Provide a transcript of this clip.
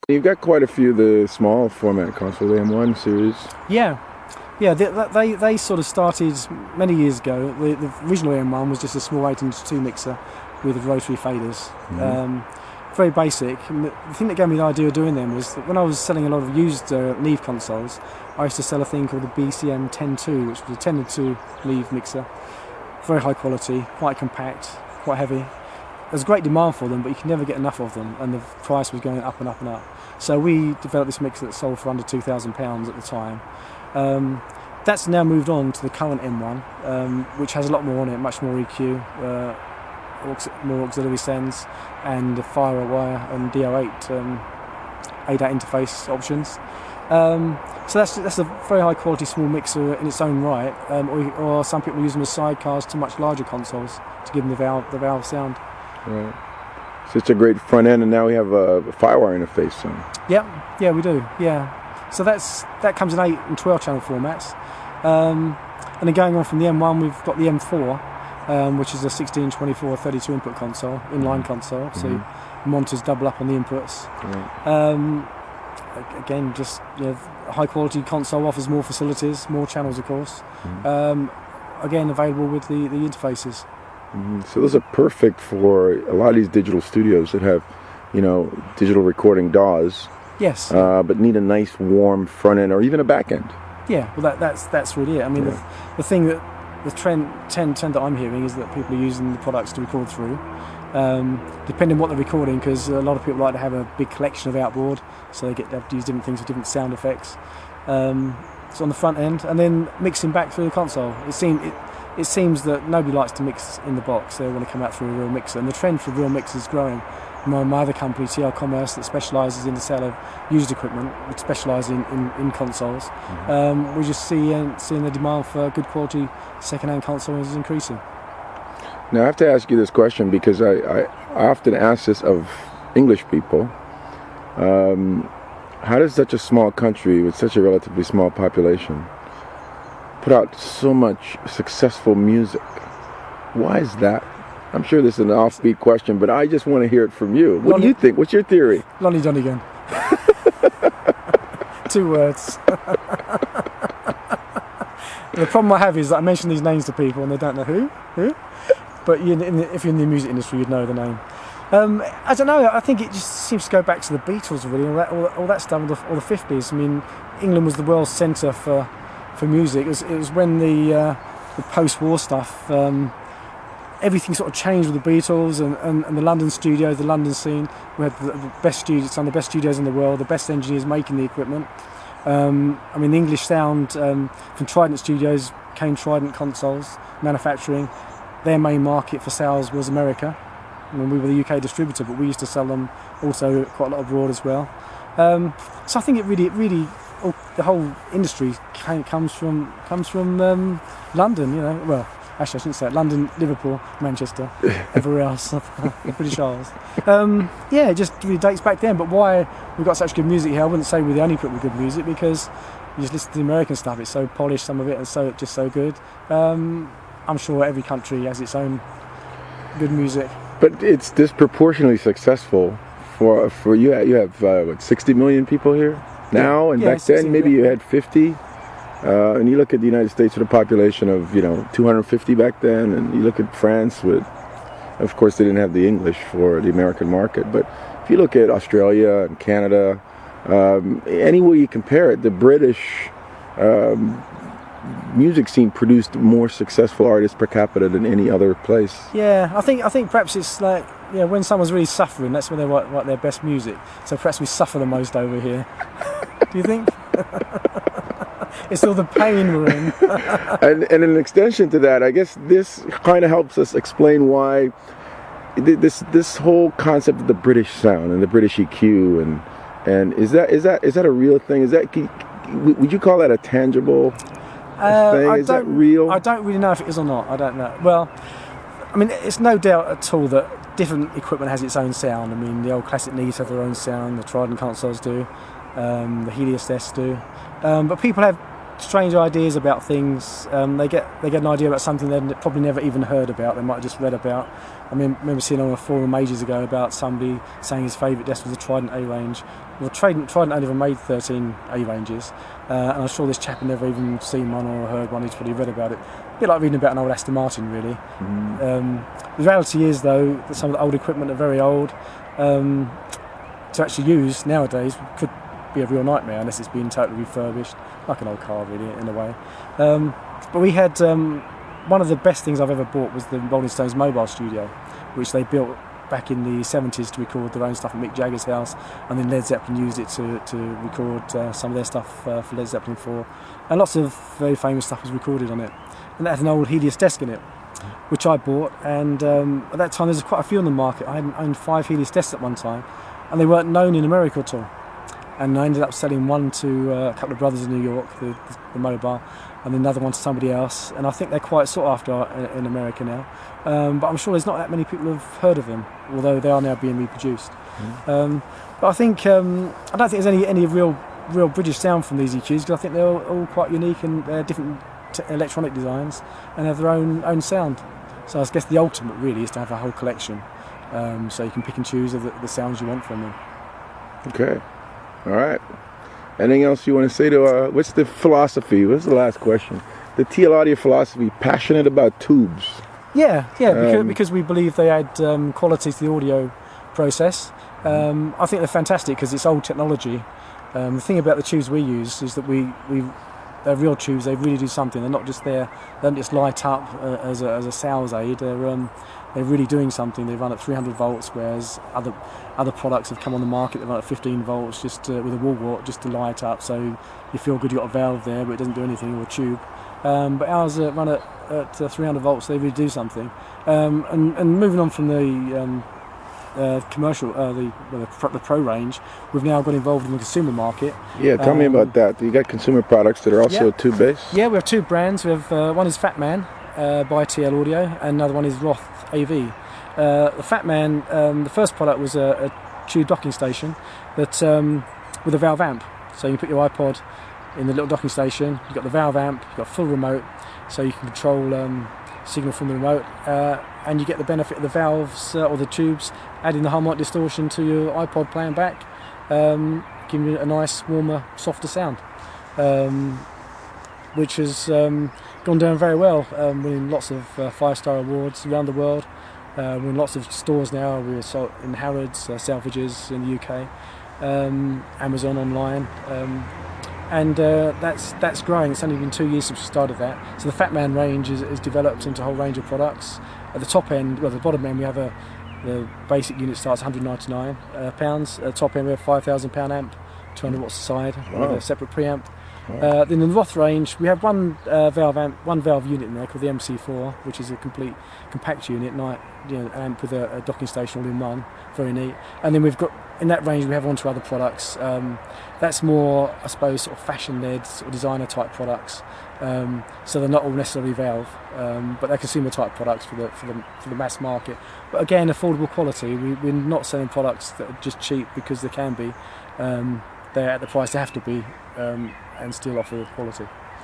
You've got quite a few of the small format consoles, the M1 series. Yeah, yeah. They sort of started many years ago. The original M1 was just a small 8-inch 2 mixer with rotary faders. Very basic. And the thing that gave me the idea of doing them was that when I was selling a lot of used Neve consoles, I used to sell a thing called the BCM 10.2, which was a 10-2 Neve mixer. Very high quality, quite compact, quite heavy. There's great demand for them, but you can never get enough of them, and the price was going up and up and up. So we developed this mixer that sold for under £2,000 at the time. That's now moved on to the current M1, which has a lot more on it, much more EQ, more auxiliary sends, and a FireWire and DO8 ADAT interface options. So that's a very high quality small mixer in its own right, or some people use them as sidecars to much larger consoles to give them the valve sound. Right. Such a great front end, and now we have a FireWire interface. So. Yeah, we do. Yeah, so that comes in 8 and 12 channel formats, and then going on from the M1, we've got the M4, which is a 16, 24, 32 input console, inline console. So monitors double up on the inputs. Right. Again, just a high quality console, offers more facilities, more channels, of course. Again, available with the interfaces. So those are perfect for a lot of these digital studios that have, digital recording DAWs. Yes. But need a nice warm front end or even a back end. Yeah, well that's really it. I mean, the thing that the trend that I'm hearing is that people are using the products to record through, depending on what they're recording, because a lot of people like to have a big collection of outboard, so they have to use different things with different sound effects. So on the front end, and then mixing back through the console. It seems that nobody likes to mix in the box. They want to come out through a real mixer, and the trend for real mixers is growing. My other company, TL Commerce, that specialises in the sale of used equipment, which specialise in consoles, we just seeing the demand for good quality second-hand consoles is increasing. Now I have to ask you this question, because I often ask this of English people. How does such a small country with such a relatively small population put out so much successful music? Why is that? I'm sure this is an offbeat question, but I just want to hear it from you. What do you think? What's your theory? Lonnie Donegan. 2 words. The problem I have is that I mention these names to people and they don't know who. But if you're in the music industry, you'd know the name. I don't know. I think it just seems to go back to the Beatles, really, all that stuff, all the 50s. I mean, England was the world centre for music. It was when the post-war stuff. Everything sort of changed with the Beatles and the London studios, the London scene. We had the best studios, some of the best studios in the world, the best engineers making the equipment. I mean, the English sound from Trident Studios came Trident consoles manufacturing. Their main market for sales was America. I mean, we were the UK distributor, but we used to sell them also quite a lot abroad as well. So I think it really, the whole industry comes from London. Well. Actually, I shouldn't say it. London, Liverpool, Manchester, everywhere else, British Isles. It just really dates back then. But why we've got such good music here? I wouldn't say we're the only people with good music, because you just listen to the American stuff. It's so polished, some of it, and so good. I'm sure every country has its own good music. But it's disproportionately successful for you. You have 60 million people here now, and back then maybe you had 50. And you look at the United States with a population of 250 back then, and you look at France with, of course, they didn't have the English for the American market. But if you look at Australia and Canada, anywhere you compare it, the British music scene produced more successful artists per capita than any other place. Yeah, I think perhaps it's like when someone's really suffering, that's when they write their best music. So perhaps we suffer the most over here. Do you think? It's all the pain we're in. and an extension to that, I guess this kind of helps us explain why this whole concept of the British sound and the British EQ and is that a real thing? Would you call that a tangible thing? Is that real? I don't really know if it is or not. I don't know. Well, I mean, it's no doubt at all that different equipment has its own sound. I mean, the old classic Neves have their own sound. The Trident consoles do. The Helios S do. But people have strange ideas about things. They get an idea about something they've probably never even heard about. They might have just read about. I mean, I remember seeing on a forum ages ago about somebody saying his favourite desk was a Trident A range. Well, Trident only ever made 13 A ranges, and I'm sure this chap had never even seen one or heard one. He's probably read about it. A bit like reading about an old Aston Martin, really. The reality is, though, that some of the old equipment are very old. To actually use nowadays could be a real nightmare unless it's been totally refurbished, like an old car, really, in a way. But we had one of the best things I've ever bought was the Rolling Stones mobile studio, which they built back in the 70s to record their own stuff at Mick Jagger's house, and then Led Zeppelin used it to record some of their stuff for Led Zeppelin 4, and lots of very famous stuff was recorded on it. And that had an old Helios desk in it, which I bought, and at that time there was quite a few on the market. I owned 5 Helios desks at one time, and they weren't known in America at all. And I ended up selling one to a couple of brothers in New York, the mobile, and another one to somebody else. And I think they're quite sought after in America now. But I'm sure there's not that many people who have heard of them, although they are now being reproduced. But I think I don't think there's any real British sound from these EQs, because I think they're all quite unique, and they're different electronic designs and have their own sound. So I guess the ultimate really is to have a whole collection, so you can pick and choose the sounds you want from them. Okay. All right. Anything else you want to say to what's the philosophy? What's the last question? The TL Audio philosophy, passionate about tubes. Yeah, because we believe they add quality to the audio process. I think they're fantastic because it's old technology. The thing about the tubes we use is that they're real tubes. They really do something. They're not just there. They don't just light up as a sales aid. They're really doing something. They run at 300 volts, whereas other products have come on the market that run at 15 volts just with a wall wart just to light up. So you feel good you've got a valve there, but it doesn't do anything, or a tube. But ours run at 300 volts. They really do something. And moving on from the commercial, the pro range, we've now got involved in the consumer market. Yeah, tell me about that. You got consumer products that are also tube-based? Yeah, we have 2 brands. We have one is Fat Man by TL Audio, and another one is Roth AV. The Fat Man, the first product was a tube docking station that with a valve amp. So you put your iPod in the little docking station. You've got the valve amp. You've got full remote, so you can control signal from the remote, and you get the benefit of the valves or the tubes adding the harmonic distortion to your iPod playing back, giving you a nice, warmer, softer sound, which has gone down very well, winning lots of 5-star awards around the world. We're in lots of stores now. We're in Harrods, Selfridges in the UK, Amazon online, and that's growing. It's only been 2 years since we started that. So the Fat Man range is developed into a whole range of products. At the top end, well, the bottom end, we have the basic unit starts £199. At the top end, we have £5,000 amp, 200 watts aside, with a separate preamp. Then in the Roth range, we have one valve unit in there called the MC4, which is a complete compact unit, an amp with a docking station all in one, very neat. And then we've got, in that range, we have on to other products. That's more, I suppose, sort of fashion-led, sort of designer-type products. So they're not all necessarily valve, but they're consumer-type products for the mass market. But again, affordable quality. We're not selling products that are just cheap because they can be. They're at the price they have to be, and still offer quality.